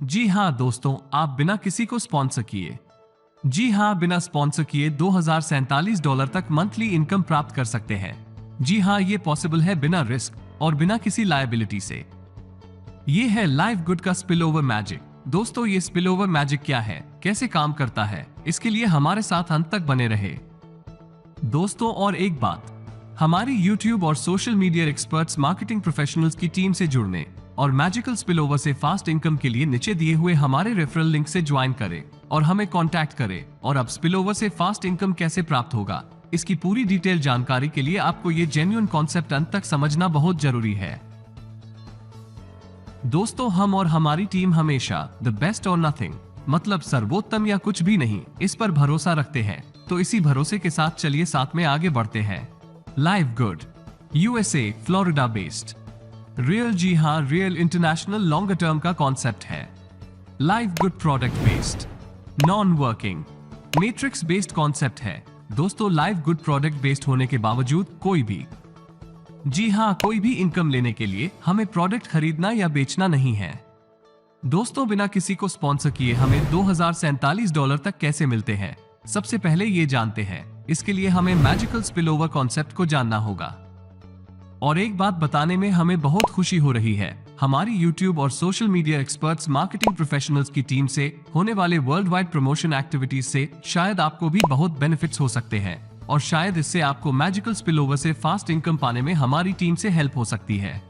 जी हाँ दोस्तों, आप बिना किसी को स्पॉन्सर किए जी हाँ, बिना स्पॉन्सर किए $2047 तक मंथली इनकम प्राप्त कर सकते हैं। जी हाँ, ये पॉसिबल है बिना रिस्क और बिना किसी लायबिलिटी से। ये है लाइव गुड का स्पिलओवर मैजिक। दोस्तों, ये स्पिलओवर मैजिक क्या है, कैसे काम करता है, इसके लिए हमारे साथ अंत तक बने रहे। दोस्तों, और एक बात, हमारी YouTube और social media experts marketing professionals की टीम से जुड़ने और मैजिकल स्पिलओवर से फास्ट इनकम के लिए नीचे दिए हुए हमारे रेफरल लिंक से ज्वाइन करें और हमें कांटेक्ट करें। और अब स्पिलओवर से फास्ट इनकम कैसे प्राप्त होगा, इसकी पूरी डिटेल जानकारी के लिए आपको ये जेन्युइन कॉन्सेप्ट अंत तक समझना बहुत जरूरी है। दोस्तों, हम और हमारी टीम हमेशा द बेस्ट और नथिंग, मतलब सर्वोत्तम या कुछ भी नहीं, इस पर भरोसा रखते हैं। तो इसी भरोसे के साथ चलिए साथ में आगे बढ़ते हैं। Live good USA Florida based real, जी हाँ, रियल इंटरनेशनल लॉन्गर टर्म का कॉन्सेप्ट है। Live good product based non working matrix based concept है। दोस्तों, लाइव गुड प्रोडक्ट बेस्ड होने के बावजूद कोई भी, जी हाँ, कोई भी इनकम लेने के लिए हमें प्रोडक्ट खरीदना या बेचना नहीं है। दोस्तों, बिना किसी को स्पॉन्सर किए हमें $2047 तक कैसे मिलते हैं, सबसे पहले ये जानते हैं। इसके लिए हमें मैजिकल स्पिलओवर कॉन्सेप्ट को जानना होगा। और एक बात बताने में हमें बहुत खुशी हो रही है, हमारी YouTube और social media experts marketing professionals की टीम से होने वाले वर्ल्ड वाइड प्रमोशन एक्टिविटीज से शायद आपको भी बहुत बेनिफिट्स हो सकते हैं, और शायद इससे आपको मैजिकल स्पिलओवर से फास्ट इनकम पाने में हमारी टीम से हेल्प हो सकती है।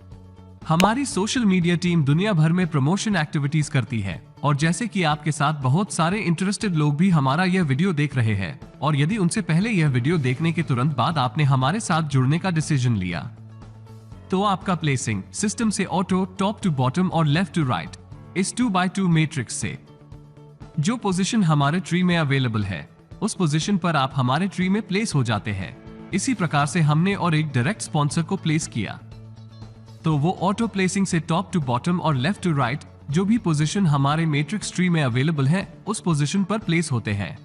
हमारी सोशल मीडिया टीम दुनिया भर में प्रमोशन एक्टिविटीज करती है, और जैसे कि आपके साथ बहुत सारे इंटरेस्टेड लोग भी हमारा यह वीडियो देख रहे हैं, और यदि उनसे पहले यह वीडियो देखने के तुरंत बाद आपने हमारे साथ जुड़ने का डिसीजन लिया, तो आपका प्लेसिंग सिस्टम से ऑटो, टॉप टू बॉटम और लेफ्ट टू राइट इस 2x2 मैट्रिक्स से जो पोजीशन हमारे ट्री में अवेलेबल है, उस पोजीशन पर आप हमारे ट्री में प्लेस हो जाते हैं। इसी प्रकार से हमने और एक डायरेक्ट स्पॉन्सर को प्लेस किया, तो वो ऑटो प्लेसिंग से टॉप टू बॉटम और लेफ्ट टू राइट जो भी पोजीशन हमारे मैट्रिक्स ट्री में अवेलेबल है, उस पोजीशन पर प्लेस होते हैं।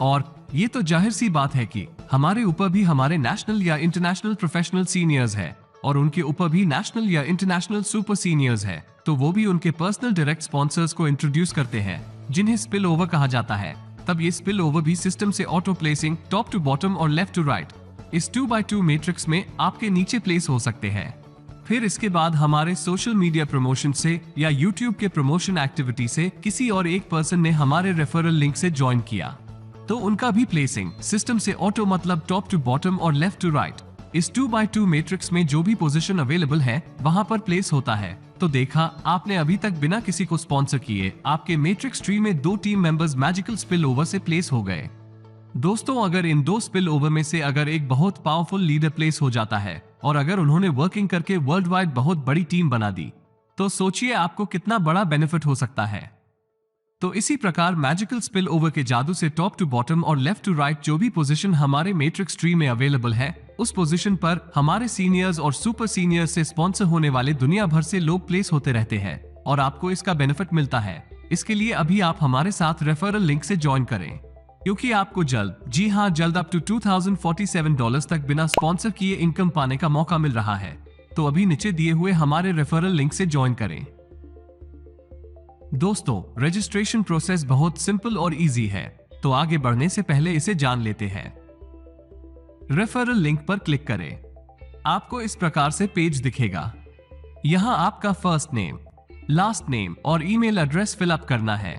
और ये तो जाहिर सी बात है कि हमारे ऊपर भी हमारे नेशनल या इंटरनेशनल प्रोफेशनल सीनियर्स है, और उनके ऊपर भी नेशनल या इंटरनेशनल सुपर सीनियर्स है, तो वो भी उनके पर्सनल डायरेक्ट स्पॉन्सर्स को इंट्रोड्यूस करते हैं, जिन्हें स्पिल ओवर कहा जाता है। तब ये स्पिल ओवर भी सिस्टम से auto placing top to bottom और लेफ्ट टू राइट इस 2x2 मैट्रिक्स में आपके नीचे प्लेस हो सकते हैं। फिर इसके बाद हमारे सोशल मीडिया प्रमोशन से या YouTube के प्रमोशन एक्टिविटी से किसी और एक पर्सन ने हमारे रेफरल लिंक से ज्वाइन किया, तो उनका भी प्लेसिंग सिस्टम से ऑटो, मतलब टॉप टू बॉटम और लेफ्ट टू राइट इस 2x2 मैट्रिक्स में जो भी पोजीशन अवेलेबल है वहां पर प्लेस होता है। तो देखा आपने, अभी तक बिना किसी को स्पॉन्सर किए आपके मैट्रिक्स ट्री में 2 team members magical spill over से प्लेस हो गए। दोस्तों, अगर इन 2 स्पिल ओवर में से अगर एक बहुत पावरफुल लीडर प्लेस हो जाता है, और अगर उन्होंने वर्किंग करके वर्ल्ड वाइड बहुत बड़ी टीम बना दी, तो सोचिए आपको कितना बड़ा बेनिफिट हो सकता है। तो इसी प्रकार मैजिकल स्पिल ओवर के जादू से टॉप टू बॉटम और लेफ्ट टू राइट जो भी पोजीशन हमारे मैट्रिक्स ट्री में अवेलेबल है, उस पोजीशन पर हमारे सीनियर्स और सुपर सीनियर्स से स्पॉन्सर होने वाले दुनिया भर से लोग प्लेस होते रहते हैं, और आपको इसका बेनिफिट मिलता है। इसके लिए अभी आप हमारे साथ रेफरल लिंक से ज्वाइन करें, क्योंकि आपको जल्द, जी हाँ जल्द, अप टू $2047 तक बिना स्पॉन्सर किए इनकम पाने का मौका मिल रहा है। तो अभी नीचे दिए हुए हमारे रेफरल लिंक से ज्वाइन करें। दोस्तों, रजिस्ट्रेशन प्रोसेस बहुत सिंपल और इजी है, तो आगे बढ़ने से पहले इसे जान लेते हैं। रेफरल लिंक पर क्लिक करें, आपको इस प्रकार से पेज दिखेगा। यहां आपका फर्स्ट नेम, लास्ट नेम और ईमेल एड्रेस फिलअप करना है।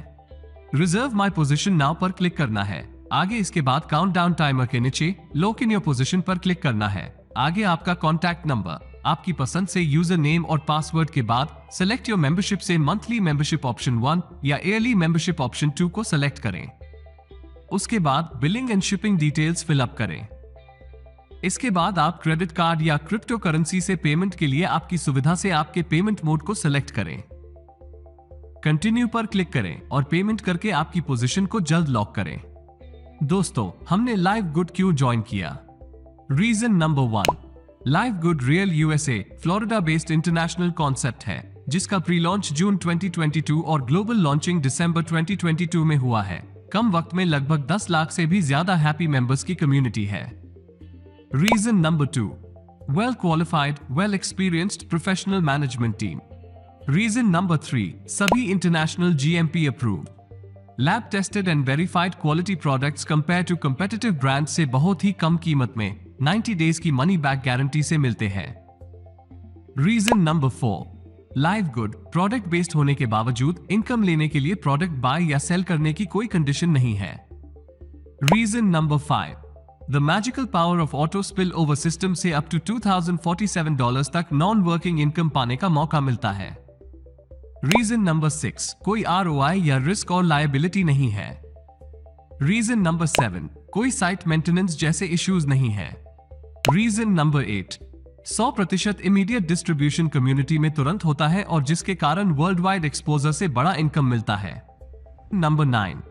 रिजर्व माई पोजीशन नाउ पर क्लिक करना है। आगे इसके बाद काउंटडाउन टाइमर के नीचे लॉक इन योर पोजीशन पर क्लिक करना है। आगे आपका कॉन्टैक्ट नंबर, आपकी पसंद से यूजर नेम और पासवर्ड के बाद सेलेक्ट योर मेंबरशिप से मंथली मेंबरशिप ऑप्शन 1 या ईयरली मेंबरशिप ऑप्शन 2 को सेलेक्ट करें। उसके बाद billing and shipping details fill up करें। इसके बाद आप क्रेडिट कार्ड या क्रिप्टो करेंसी से पेमेंट के लिए आपकी सुविधा से आपके पेमेंट मोड को सेलेक्ट करें। कंटिन्यू पर क्लिक करें और पेमेंट करके आपकी पोजीशन को जल्द लॉक करें। दोस्तों, हमने लाइव गुड क्यों ज्वाइन किया? Reason number 1, live good real USA Florida based international concept है, जिसका प्री लॉन्च जून 2022 और ग्लोबल लॉन्चिंग दिसंबर 2022 में हुआ है। कम वक्त में लगभग 10 लाख से भी ज्यादा हैप्पी मेंबर्स की कम्युनिटी है। Reason number 2, well qualified, well experienced professional management team. Reason number 3, सभी international GMP approve, lab tested and verified quality products compare to competitive brand से बहुत ही कम कीमत में 90 डेज की मनी बैक गारंटी से मिलते हैं। Reason number 4, live good, product based होने के बावजूद इनकम लेने के लिए प्रोडक्ट बाय या सेल करने की कोई कंडीशन नहीं है। Reason number 5, the magical power of auto spill over system से अप टू $2047 तक नॉन वर्किंग इनकम पाने का मौका मिलता है। रीजन नंबर 6, कोई ROI या रिस्क और लायबिलिटी नहीं है। रीजन नंबर 7, कोई साइट मेंटेनेंस जैसे इश्यूज नहीं है। Reason number 8, 100% immediate distribution community में तुरंत होता है और जिसके कारण वर्ल्ड वाइड एक्सपोजर से बड़ा इनकम मिलता है। Number 9,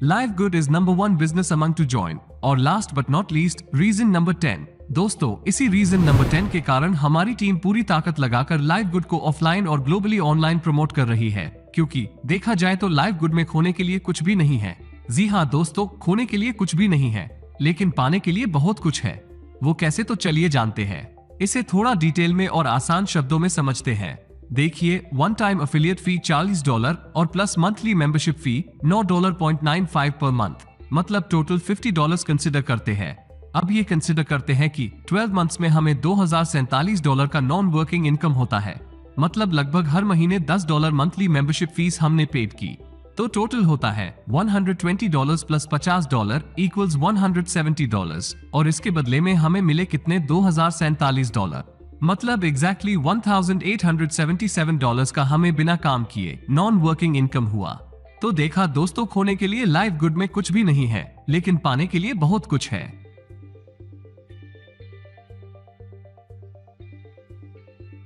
live good is number 1 business among to join. और last but not least, reason number 10। दोस्तों, इसी रीजन नंबर 10 के कारण हमारी टीम पूरी ताकत लगाकर लाइव गुड को ऑफलाइन और ग्लोबली ऑनलाइन प्रमोट कर रही है, क्योंकि देखा जाए तो लाइव गुड में खोने के लिए कुछ भी नहीं है। जी हाँ दोस्तों, खोने के लिए कुछ भी नहीं है, लेकिन पाने के लिए बहुत कुछ है। वो कैसे, तो चलिए जानते हैं। इसे थोड़ा डिटेल में और आसान शब्दों में समझते हैं। देखिए, वन टाइम अफिलिएट फी $40 और plus monthly membership fee $9.95 per month, मतलब टोटल $50 कंसिडर करते हैं। अब ये कंसिडर करते हैं कि 12 मंथ्स में हमें $2047 का नॉन वर्किंग इनकम होता है, मतलब लगभग हर महीने $10 मंथली मेंबरशिप फीस हमने पेड की, तो टोटल होता है $120 प्लस $50 इक्वल्स $170। और इसके बदले में हमें मिले कितने, $2047, मतलब एग्जैक्टली $1877 का हमें बिना काम किए नॉन वर्किंग इनकम हुआ। तो देखा दोस्तों, खोने के लिए लाइव गुड में कुछ भी नहीं है, लेकिन पाने के लिए बहुत कुछ है।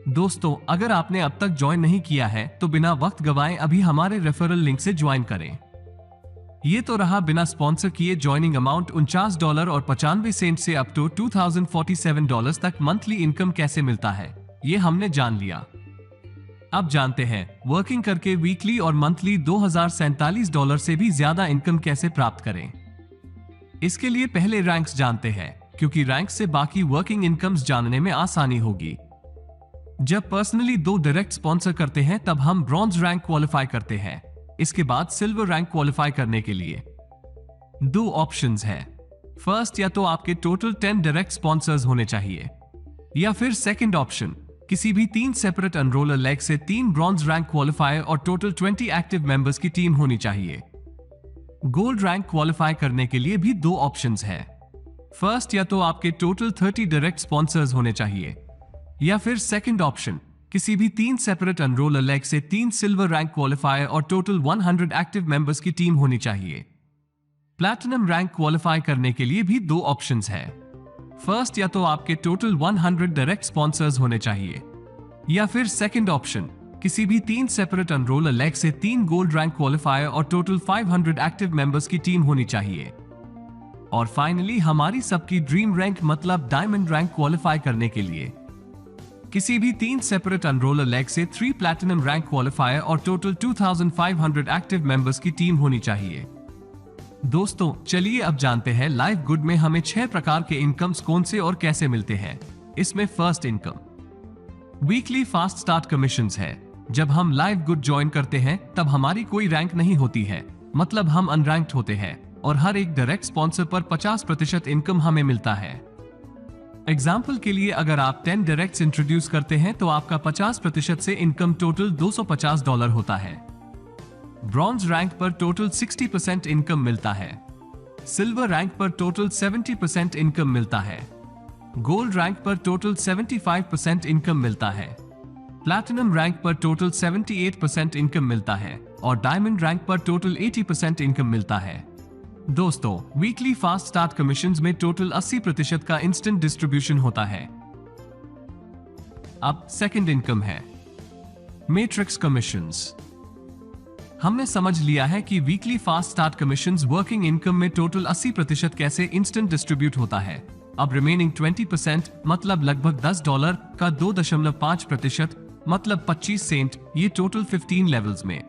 दोस्तों, अगर आपने अब तक ज्वाइन नहीं किया है तो बिना वक्त गवाए अभी हमारे रेफरल लिंक से ज्वाइन करें। ये तो रहा बिना स्पॉन्सर किए ज्वाइनिंग अमाउंट $49 और 95 सेंट से अप टू $2047 तक मंथली इनकम कैसे मिलता है, ये हमने जान लिया। अब जानते हैं वर्किंग करके वीकली और मंथली $2047 से भी ज्यादा इनकम कैसे प्राप्त करें। इसके लिए पहले रैंक्स जानते हैं, क्योंकि रैंक से बाकी वर्किंग इनकम्स जानने में आसानी होगी। जब पर्सनली 2 डायरेक्ट स्पॉन्सर करते हैं तब हम ब्रॉन्ज रैंक क्वालिफाई करते हैं। इसके बाद सिल्वर रैंक क्वालिफाई करने के लिए 2 ऑप्शंस हैं। फर्स्ट, या तो आपके टोटल 10 डायरेक्ट स्पॉन्सर्स होने चाहिए, या फिर सेकंड ऑप्शन, किसी भी 3 सेपरेट एनरोलर लेग से 3 ब्रॉन्ज रैंक क्वालिफायर और टोटल 20 एक्टिव मेंबर्स की टीम होनी चाहिए। गोल्ड रैंक क्वालिफाई करने के लिए भी 2 ऑप्शंस हैं। फर्स्ट, या तो आपके टोटल 30 डायरेक्ट स्पॉन्सर्स होने चाहिए, या फिर सेकंड ऑप्शन, किसी भी 3 सेपरेट एनरोलर लेग से 3 सिल्वर रैंक क्वालिफायर और टोटल 100 एक्टिव मेंबर्स की टीम होनी चाहिए। प्लैटिनम रैंक क्वालिफाई करने के लिए भी 2 ऑप्शंस हैं। फर्स्ट, या तो आपके टोटल 100 डायरेक्ट स्पॉन्सर्स होने चाहिए, या फिर सेकंड ऑप्शन, किसी भी 3 सेपरेट एनरोलर लेग से 3 गोल्ड रैंक क्वालिफायर और टोटल 500 एक्टिव मेंबर्स की टीम होनी चाहिए। और फाइनली हमारी सबकी ड्रीम रैंक मतलब डायमंड रैंक क्वालिफाई करने के लिए किसी भी 3 सेपरेट एनरोलर लेग से 3 प्लैटिनम रैंक क्वालिफायर और टोटल 2500 एक्टिव मेंबर्स की टीम होनी चाहिए। दोस्तों, चलिए अब जानते हैं लाइव गुड में हमें 6 प्रकार के इनकम्स कौन से और कैसे मिलते हैं। इसमें first income weekly fast start commissions है। जब हम लाइव गुड ज्वाइन करते हैं तब हमारी कोई रैंक नहीं होती है, मतलब हम अनरैंक्ड होते हैं और हर एक डायरेक्ट स्पॉन्सर पर 50% इनकम हमें मिलता है। एग्जाम्पल के लिए, अगर आप 10 डायरेक्ट्स इंट्रोड्यूस करते हैं तो आपका 50% से इनकम टोटल $250 होता है। ब्रॉन्ज रैंक पर टोटल 60% इनकम मिलता है। सिल्वर रैंक पर टोटल 70% इनकम मिलता है। गोल्ड रैंक पर टोटल 75% इनकम मिलता है। प्लैटिनम रैंक पर टोटल 78% इनकम मिलता है और डायमंड रैंक पर टोटल 80% इनकम मिलता है। दोस्तों, वीकली फास्ट स्टार्ट कमीशंस में टोटल 80% का इंस्टेंट डिस्ट्रीब्यूशन होता है। अब सेकंड इनकम है मैट्रिक्स कमीशंस। हमने समझ लिया है कि weekly fast start commissions working income में टोटल 80% कैसे इंस्टेंट डिस्ट्रीब्यूट होता है। अब रिमेनिंग 20% मतलब लगभग $10 का 2.5% मतलब 25 सेंट, ये टोटल 15 लेवल्स में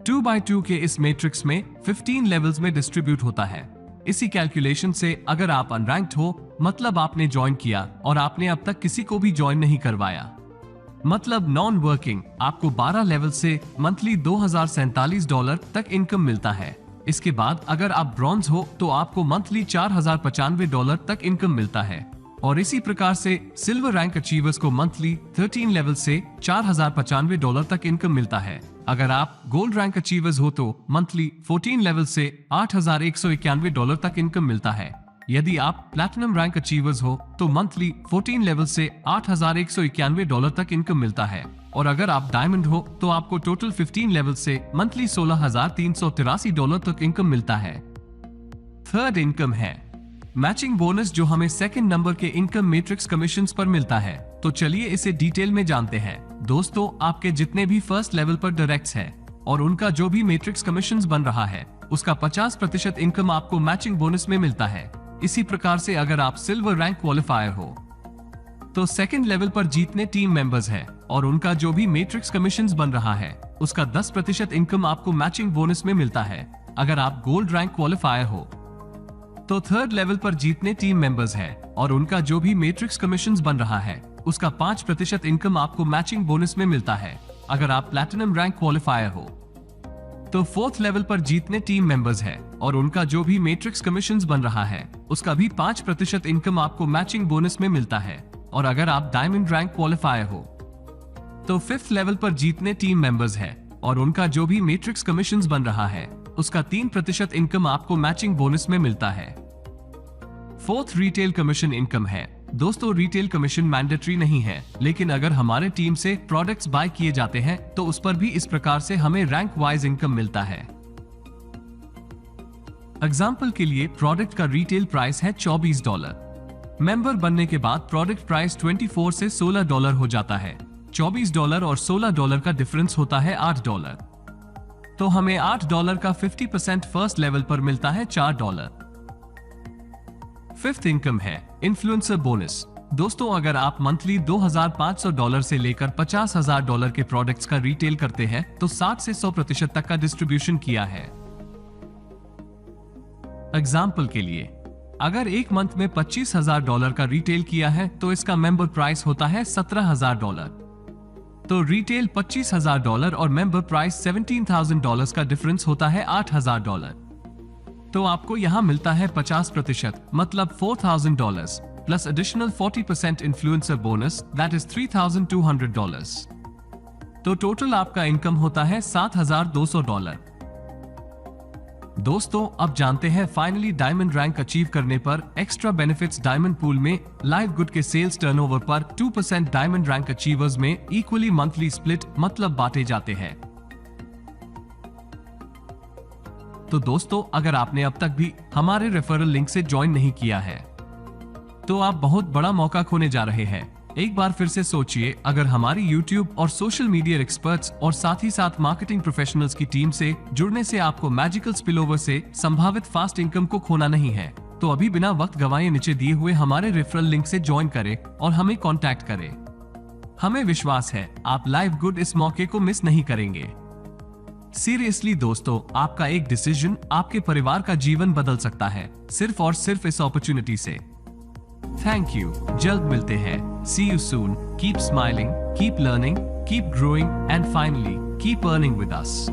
2x2 के इस मैट्रिक्स में 15 लेवल्स में डिस्ट्रीब्यूट होता है। इसी कैलकुलेशन से अगर आप अनरैंक्ड हो, मतलब आपने ज्वाइन किया और आपने अब तक किसी को भी ज्वाइन नहीं करवाया, मतलब नॉन वर्किंग, आपको 12 लेवल से मंथली $2047 तक इनकम मिलता है। इसके बाद अगर आप ब्रॉन्ज हो तो आपको मंथली $4095 तक इनकम मिलता है। और इसी प्रकार से सिल्वर रैंक अचीवर्स को मंथली 13 लेवल से $4095 तक इनकम मिलता है। अगर आप गोल्ड रैंक अचीवर्स हो तो मंथली 14 लेवल से $8191 तक इनकम मिलता है। यदि आप प्लैटिनम रैंक अचीवर्स हो तो मंथली 14 लेवल से $8191 तक इनकम मिलता है। और अगर आप डायमंड हो तो आपको टोटल 15 लेवल से मंथली $16,383 तक इनकम मिलता है। थर्ड इनकम है मैचिंग बोनस, जो हमें सेकंड नंबर के इनकम मैट्रिक्स कमीशंस पर मिलता है। तो चलिए इसे डिटेल में जानते हैं। दोस्तों, आपके जितने भी फर्स्ट लेवल पर डायरेक्ट्स हैं और उनका जो भी मैट्रिक्स कमीशंस बन रहा है उसका 50% इनकम आपको मैचिंग बोनस में मिलता है। इसी प्रकार से अगर आप सिल्वर रैंक क्वालिफायर हो तो सेकंड लेवल पर जितने टीम मेंबर्स हैं और उनका जो भी मैट्रिक्स कमीशंस बन रहा है उसका 10% इनकम आपको मैचिंग बोनस में मिलता है। अगर आप गोल्ड रैंक क्वालिफायर हो तो थर्ड लेवल पर जितने टीम मेंबर्स हैं और उनका जो भी मैट्रिक्स कमीशंस बन रहा है उसका 5% इनकम आपको मैचिंग बोनस में मिलता है। अगर आप प्लैटिनम रैंक क्वालिफायर हो तो फोर्थ लेवल पर जितने टीम मेंबर्स हैं और उनका जो भी मैट्रिक्स कमीशंस बन रहा है उसका भी 5% इनकम आपको मैचिंग बोनस में मिलता है। और अगर आप डायमंड रैंक क्वालिफायर हो तो फिफ्थ लेवल पर जितने टीम मेंबर्स हैं और उनका जो भी मैट्रिक्स कमीशंस बन रहा है उसका 3% इनकम आपको मैचिंग बोनस में मिलता है। फोर्थ रिटेल कमीशन इनकम है। दोस्तों, रिटेल कमीशन मैंडेटरी नहीं है, लेकिन अगर हमारे टीम से प्रोडक्ट्स बाय किए जाते हैं तो उस पर भी इस प्रकार से हमें रैंक वाइज इनकम मिलता है। एग्जाम्पल के लिए प्रोडक्ट का रिटेल प्राइस है $24। मेंबर बनने के बाद प्रोडक्ट प्राइस 24 से $16 हो जाता है। $24 और $16 का डिफरेंस होता है $8। तो हमें $8 का 50% फर्स्ट लेवल पर मिलता है $4। फिफ्थ इनकम है इन्फ्लुएंसर बोनस। दोस्तों, अगर आप मंथली $2,500 से लेकर $50,000 के प्रोडक्ट्स का रिटेल करते हैं तो 60 से 100% तक का डिस्ट्रीब्यूशन किया है। एग्जाम्पल के लिए, अगर एक मंथ में $25,000 का रिटेल किया है तो इसका मेंबर प्राइस होता है $17,000। तो रिटेल $25,000 और मेंबर प्राइस $17,000 का डिफरेंस होता है $8,000। तो आपको यहाँ मिलता है 50%, मतलब $4,000 plus additional 40% influencer bonus, that is $3,200। तो टोटल आपका इनकम होता है $7,200। दोस्तों, अब जानते हैं फाइनली डायमंड रैंक अचीव करने पर एक्स्ट्रा बेनिफिट्स। डायमंड पूल में लाइव गुड के सेल्स टर्नओवर पर 2% डायमंड रैंक अचीवर्स में इक्वली मंथली स्प्लिट, मतलब बांटे जाते हैं। तो दोस्तों, अगर आपने अब तक भी हमारे रेफरल लिंक से ज्वाइन नहीं किया है तो आप बहुत बड़ा मौका खोने जा रहे हैं। एक बार फिर से सोचिए, अगर हमारी YouTube और सोशल मीडिया एक्सपर्ट्स और साथ ही साथ मार्केटिंग प्रोफेशनल्स की टीम से जुड़ने से आपको मैजिकल स्पिलओवर से संभावित फास्ट इनकम को खोना नहीं है, तो अभी बिना वक्त गवाए नीचे दिए हुए हमारे रेफरल लिंक से ज्वाइन करें और हमें कॉन्टैक्ट करें। हमें विश्वास है आप लाइव गुड इस मौके को मिस नहीं करेंगे। सीरियसली दोस्तों, आपका एक डिसीजन आपके परिवार का जीवन बदल सकता है, सिर्फ और सिर्फ इस अपॉर्चुनिटी से। थैंक यू, जल्द मिलते हैं। See you soon. Keep smiling, keep learning, keep growing and finally keep earning with us.